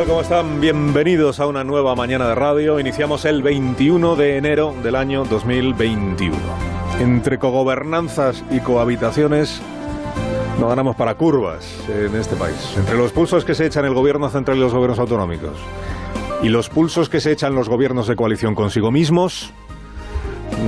¿Cómo están? Bienvenidos a una nueva mañana de radio. Iniciamos el 21 de enero del año 2021. Entre cogobernanzas y cohabitaciones no ganamos para curvas en este país. Entre los pulsos que se echan el gobierno central y los gobiernos autonómicos y los pulsos que se echan los gobiernos de coalición consigo mismos,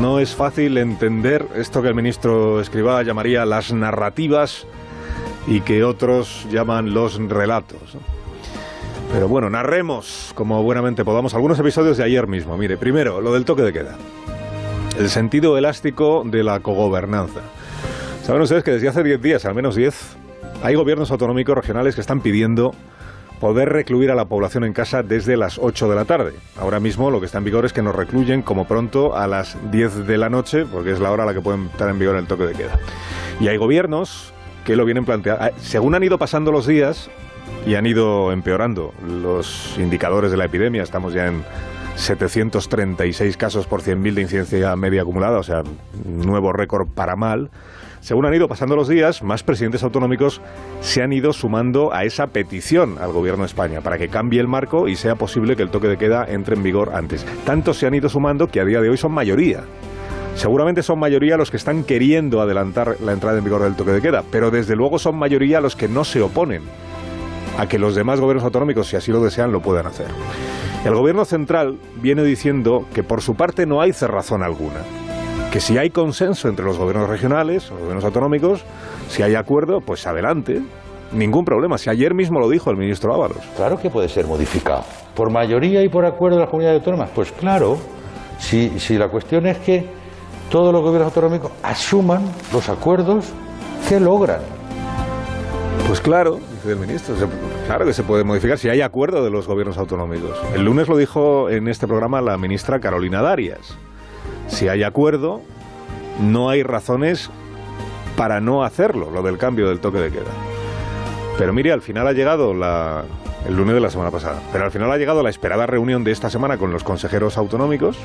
no es fácil entender esto que el ministro Escrivá llamaría las narrativas y que otros llaman los relatos. Pero bueno, narremos como buenamente podamos algunos episodios de ayer mismo. Mire, primero, lo del toque de queda. El sentido elástico de la cogobernanza. Saben ustedes que desde hace 10 días, al menos 10, hay gobiernos autonómicos regionales que están pidiendo poder recluir a la población en casa desde las 8 de la tarde. Ahora mismo lo que está en vigor es que nos recluyen como pronto a las 10 de la noche, porque es la hora a la que pueden estar en vigor el toque de queda. Y hay gobiernos que lo vienen planteando. Según han ido pasando los días y han ido empeorando los indicadores de la epidemia, estamos ya en 736 casos por 100.000 de incidencia media acumulada, o sea, nuevo récord para mal. Según han ido pasando los días, más presidentes autonómicos se han ido sumando a esa petición al Gobierno de España para que cambie el marco y sea posible que el toque de queda entre en vigor antes. Tantos se han ido sumando que a día de hoy son mayoría. Seguramente son mayoría los que están queriendo adelantar la entrada en vigor del toque de queda, pero desde luego son mayoría los que no se oponen a que los demás gobiernos autonómicos, si así lo desean, lo puedan hacer. El Gobierno central viene diciendo que por su parte no hay cerrazón alguna, que si hay consenso entre los gobiernos regionales, los gobiernos autonómicos, si hay acuerdo, pues adelante, ningún problema. Si ayer mismo lo dijo el ministro Ábalos. Claro que puede ser modificado. ¿Por mayoría y por acuerdo de las comunidades autónomas? Pues claro, si la cuestión es que todos los gobiernos autonómicos asuman los acuerdos que logran. Pues claro, dice el ministro, claro que se puede modificar si hay acuerdo de los gobiernos autonómicos. El lunes lo dijo en este programa la ministra Carolina Darias. Si hay acuerdo, no hay razones para no hacerlo, lo del cambio del toque de queda. Pero mire, al final ha llegado el lunes de la semana pasada, pero al final ha llegado la esperada reunión de esta semana con los consejeros autonómicos,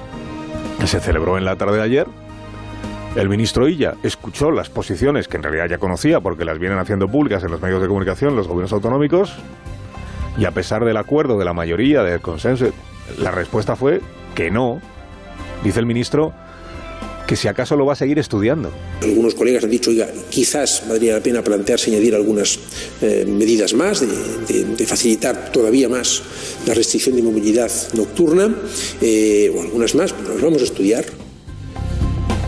que se celebró en la tarde de ayer. El ministro Illa escuchó las posiciones que en realidad ya conocía porque las vienen haciendo públicas en los medios de comunicación los gobiernos autonómicos, y a pesar del acuerdo de la mayoría, del consenso, la respuesta fue que no. Dice el ministro que si acaso lo va a seguir estudiando. Algunos colegas han dicho, oiga, quizás valdría la pena plantearse añadir algunas medidas más, de facilitar todavía más la restricción de movilidad nocturna, o algunas más, pero las vamos a estudiar.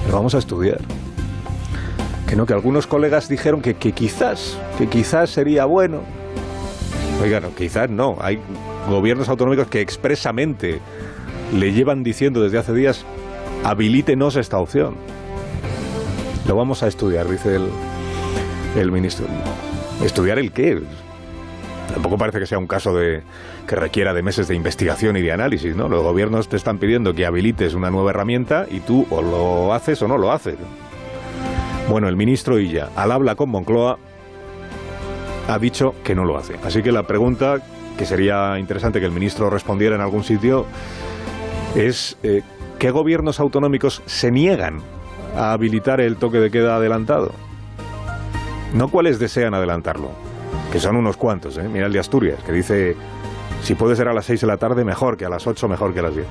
Lo vamos a estudiar. Que no, que algunos colegas dijeron que quizás sería bueno. Oigan, no, quizás no. Hay gobiernos autonómicos que expresamente le llevan diciendo desde hace días, habilítenos esta opción. Lo vamos a estudiar, dice el ministro. ¿Estudiar el qué? Tampoco parece que sea un caso que requiera de meses de investigación y de análisis, ¿no? Los gobiernos te están pidiendo que habilites una nueva herramienta y tú o lo haces o no lo haces. Bueno, el ministro Illa, al habla con Moncloa, ha dicho que no lo hace. Así que la pregunta, que sería interesante que el ministro respondiera en algún sitio, es ¿qué gobiernos autonómicos se niegan a habilitar el toque de queda adelantado? No cuáles desean adelantarlo, que son unos cuantos, ¿eh? Mira el de Asturias, que dice, si puede ser a las 6 de la tarde, mejor, que a las 8, mejor que a las 10.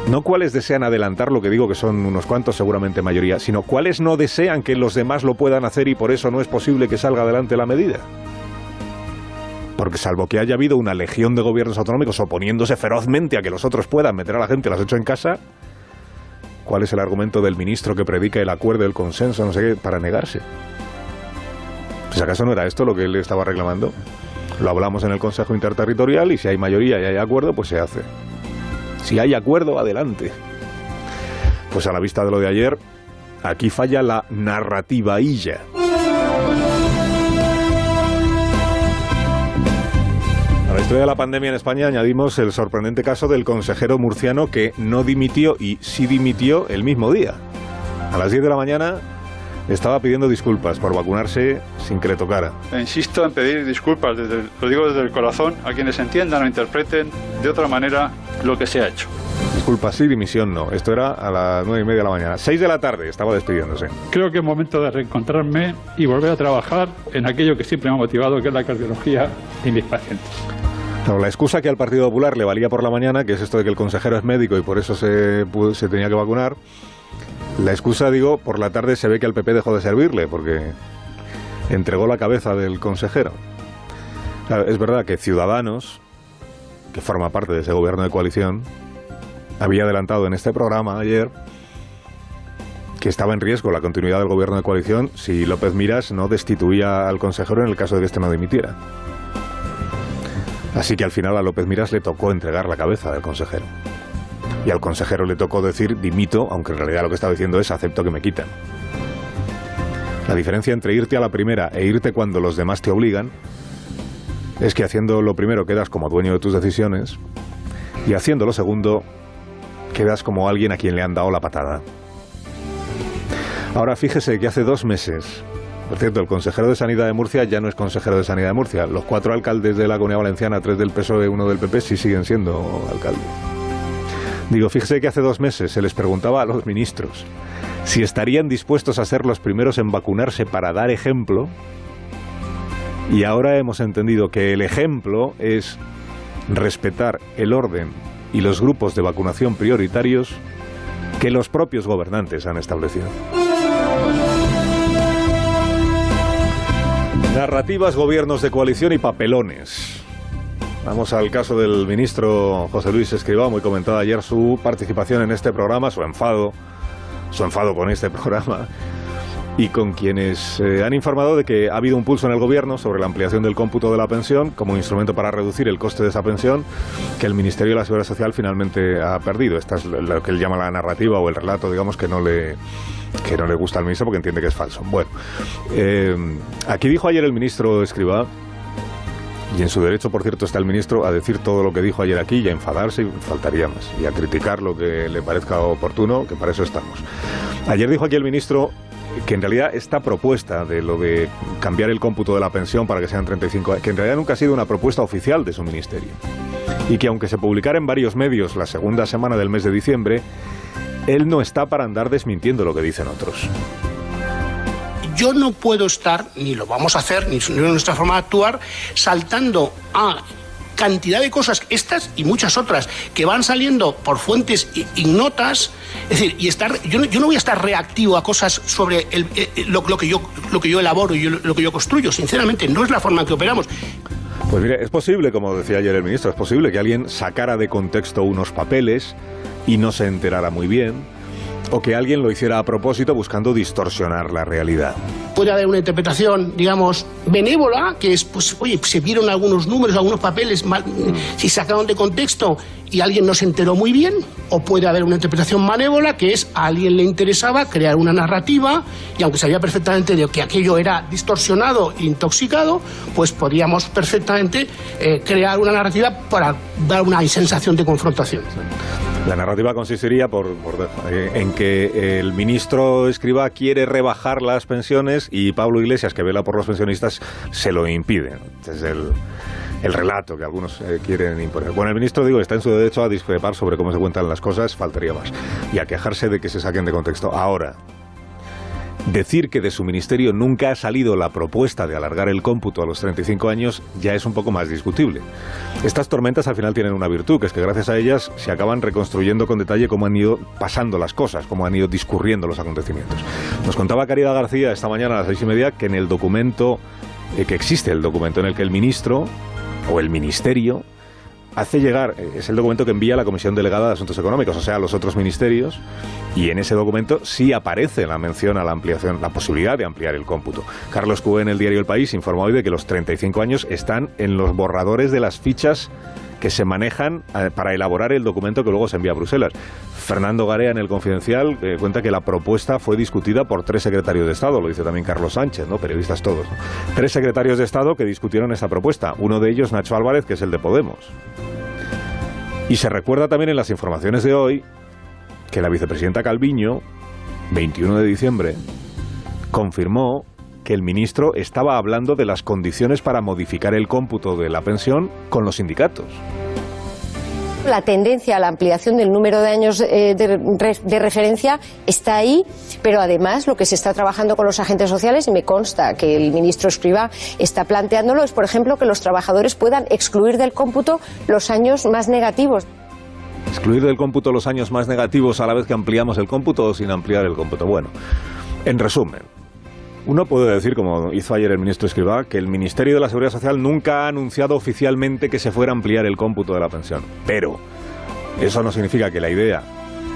No cuáles desean adelantar, lo que digo que son unos cuantos, seguramente mayoría, sino cuáles no desean que los demás lo puedan hacer y por eso no es posible que salga adelante la medida. Porque salvo que haya habido una legión de gobiernos autonómicos oponiéndose ferozmente a que los otros puedan meter a la gente a las 8 en casa, ¿cuál es el argumento del ministro que predica el acuerdo, el consenso, no sé qué, para negarse? Pues ¿acaso no era esto lo que él estaba reclamando? Lo hablamos en el Consejo Interterritorial y si hay mayoría y hay acuerdo, pues se hace. Si hay acuerdo, adelante. Pues a la vista de lo de ayer, aquí falla la narrativa Illa. A la historia de la pandemia en España añadimos el sorprendente caso del consejero murciano que no dimitió y sí dimitió el mismo día. A las 10 de la mañana estaba pidiendo disculpas por vacunarse sin que le tocara. Insisto en pedir disculpas, lo digo desde el corazón, a quienes entiendan o interpreten de otra manera lo que se ha hecho. Disculpas sí, dimisión no. Esto era a las 9:30 de la mañana. 6 de la tarde estaba despidiéndose. Creo que es momento de reencontrarme y volver a trabajar en aquello que siempre me ha motivado, que es la cardiología y mis pacientes. Claro, la excusa que al Partido Popular le valía por la mañana, que es esto de que el consejero es médico y por eso se tenía que vacunar, la excusa, digo, por la tarde se ve que al PP dejó de servirle, porque entregó la cabeza del consejero. Claro, es verdad que Ciudadanos, que forma parte de ese gobierno de coalición, había adelantado en este programa ayer que estaba en riesgo la continuidad del gobierno de coalición si López Miras no destituía al consejero en el caso de que éste no dimitiera. Así que al final a López Miras le tocó entregar la cabeza del consejero. Y al consejero le tocó decir dimito, aunque en realidad lo que estaba diciendo es acepto que me quitan. La diferencia entre irte a la primera e irte cuando los demás te obligan es que haciendo lo primero quedas como dueño de tus decisiones y haciendo lo segundo quedas como alguien a quien le han dado la patada. Ahora fíjese que hace 2 meses... Por cierto, el consejero de Sanidad de Murcia ya no es consejero de Sanidad de Murcia. Los 4 alcaldes de la Comunidad Valenciana, 3 del PSOE, 1 del PP, sí siguen siendo alcaldes. Digo, fíjese que hace 2 meses se les preguntaba a los ministros si estarían dispuestos a ser los primeros en vacunarse para dar ejemplo, y ahora hemos entendido que el ejemplo es respetar el orden y los grupos de vacunación prioritarios que los propios gobernantes han establecido. Narrativas, gobiernos de coalición y papelones. Vamos al caso del ministro José Luis Escrivá. Muy comentada ayer su participación en este programa, su enfado con este programa, y con quienes han informado de que ha habido un pulso en el gobierno sobre la ampliación del cómputo de la pensión como instrumento para reducir el coste de esa pensión, que el Ministerio de la Seguridad Social finalmente ha perdido. Esta es lo que él llama la narrativa o el relato, digamos, que no le gusta al ministro porque entiende que es falso. Bueno, aquí dijo ayer el ministro Escrivá, y en su derecho, por cierto, está el ministro a decir todo lo que dijo ayer aquí y a enfadarse, y faltaría más, y a criticar lo que le parezca oportuno, que para eso estamos. Ayer dijo aquí el ministro que en realidad esta propuesta de lo de cambiar el cómputo de la pensión para que sean 35 años, que en realidad nunca ha sido una propuesta oficial de su ministerio, y que aunque se publicara en varios medios la segunda semana del mes de diciembre, él no está para andar desmintiendo lo que dicen otros. Yo no puedo estar, ni lo vamos a hacer, ni nuestra forma de actuar, saltando a cantidad de cosas, estas y muchas otras, que van saliendo por fuentes ignotas. Es decir, yo no voy a estar reactivo a cosas sobre lo que yo elaboro y lo que yo construyo. Sinceramente, no es la forma en que operamos. Pues mire, es posible, como decía ayer el ministro, es posible que alguien sacara de contexto unos papeles y no se enterara muy bien, o que alguien lo hiciera a propósito buscando distorsionar la realidad. Puede haber una interpretación, digamos, benévola, que es, pues, oye, se vieron algunos números, algunos papeles mal, si sacaron de contexto y alguien no se enteró muy bien, o puede haber una interpretación malévola, que es a alguien le interesaba crear una narrativa, y aunque sabía perfectamente de que aquello era distorsionado e intoxicado, pues podríamos perfectamente crear una narrativa para dar una sensación de confrontación. La narrativa consistiría en que el ministro Escrivá quiere rebajar las pensiones y Pablo Iglesias, que vela por los pensionistas, se lo impide. Este es el relato que algunos quieren imponer. Bueno, el ministro, digo, está en su derecho a discrepar sobre cómo se cuentan las cosas, faltaría más, y a quejarse de que se saquen de contexto. Ahora, decir que de su ministerio nunca ha salido la propuesta de alargar el cómputo a los 35 años ya es un poco más discutible. Estas tormentas al final tienen una virtud, que es que gracias a ellas se acaban reconstruyendo con detalle cómo han ido pasando las cosas, cómo han ido discurriendo los acontecimientos. Nos contaba Caridad García esta mañana a las 6:30 que en el documento, que existe el documento en el que el ministro o el ministerio hace llegar, es el documento que envía la Comisión Delegada de Asuntos Económicos, o sea, a los otros ministerios, y en ese documento sí aparece la mención a la ampliación, la posibilidad de ampliar el cómputo. Carlos Cubé en el diario El País informa hoy de que los 35 años están en los borradores de las fichas que se manejan para elaborar el documento que luego se envía a Bruselas. Fernando Garea en El Confidencial cuenta que la propuesta fue discutida por 3 secretarios de Estado, lo dice también Carlos Sánchez, ¿no? Periodistas todos, ¿no? 3 secretarios de Estado que discutieron esta propuesta, uno de ellos Nacho Álvarez, que es el de Podemos. Y se recuerda también en las informaciones de hoy que la vicepresidenta Calviño, 21 de diciembre, confirmó que el ministro estaba hablando de las condiciones para modificar el cómputo de la pensión con los sindicatos. La tendencia a la ampliación del número de años de referencia está ahí, pero además lo que se está trabajando con los agentes sociales, y me consta que el ministro Escrivá está planteándolo, es, por ejemplo, que los trabajadores puedan excluir del cómputo los años más negativos. ¿Excluir del cómputo los años más negativos a la vez que ampliamos el cómputo o sin ampliar el cómputo? Bueno, en resumen, uno puede decir, como hizo ayer el ministro Escrivá, que el Ministerio de la Seguridad Social nunca ha anunciado oficialmente que se fuera a ampliar el cómputo de la pensión. Pero eso no significa que la idea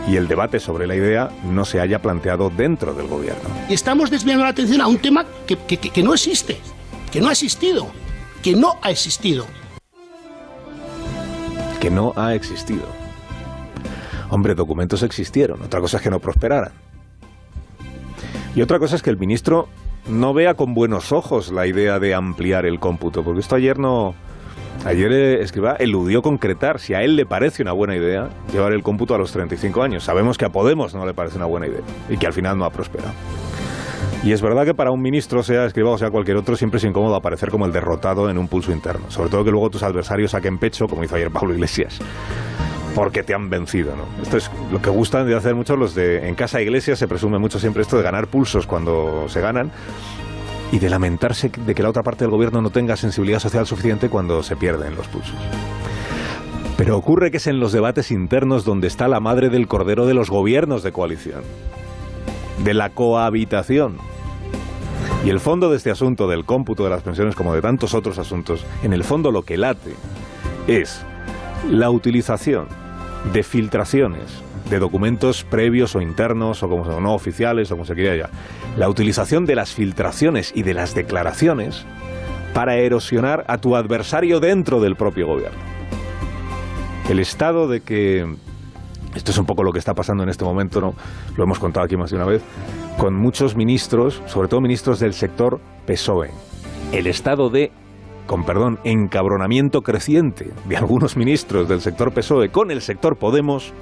y el debate sobre la idea no se haya planteado dentro del gobierno. Y estamos desviando la atención a un tema que no existe, que no ha existido, que no ha existido. Que no ha existido. Hombre, documentos existieron, otra cosa es que no prosperaran. Y otra cosa es que el ministro no vea con buenos ojos la idea de ampliar el cómputo, porque esto ayer Escrivá eludió concretar si a él le parece una buena idea llevar el cómputo a los 35 años. Sabemos que a Podemos no le parece una buena idea y que al final no ha prosperado. Y es verdad que para un ministro, sea Escrivá o sea cualquier otro, siempre es incómodo aparecer como el derrotado en un pulso interno. Sobre todo que luego tus adversarios saquen pecho, como hizo ayer Pablo Iglesias, porque te han vencido, ¿no? Esto es lo que gustan de hacer muchos los de... En Casa Iglesias se presume mucho siempre esto de ganar pulsos cuando se ganan y de lamentarse de que la otra parte del gobierno no tenga sensibilidad social suficiente cuando se pierden los pulsos. Pero ocurre que es en los debates internos donde está la madre del cordero de los gobiernos de coalición, de la cohabitación. Y el fondo de este asunto del cómputo de las pensiones, como de tantos otros asuntos, en el fondo lo que late es la utilización de filtraciones de documentos previos o internos o como no oficiales o como se quiera ya, la utilización de las filtraciones y de las declaraciones para erosionar a tu adversario dentro del propio gobierno. El estado de que esto es un poco lo que está pasando en este momento, ¿no? Lo hemos contado aquí más de una vez, con muchos ministros, sobre todo ministros del sector PSOE. El estado de, con perdón, encabronamiento creciente de algunos ministros del sector PSOE con el sector Podemos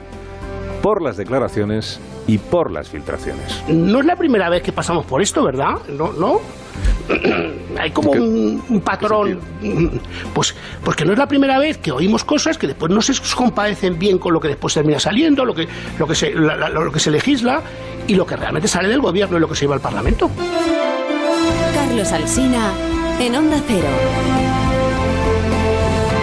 por las declaraciones y por las filtraciones. No es la primera vez que pasamos por esto, ¿verdad? ¿No? Hay como un patrón. Pues porque no es la primera vez que oímos cosas que después no se compadecen bien con lo que después termina saliendo, lo que se legisla y lo que realmente sale del gobierno y lo que se lleva al Parlamento. Carlos Alsina en Onda Cero.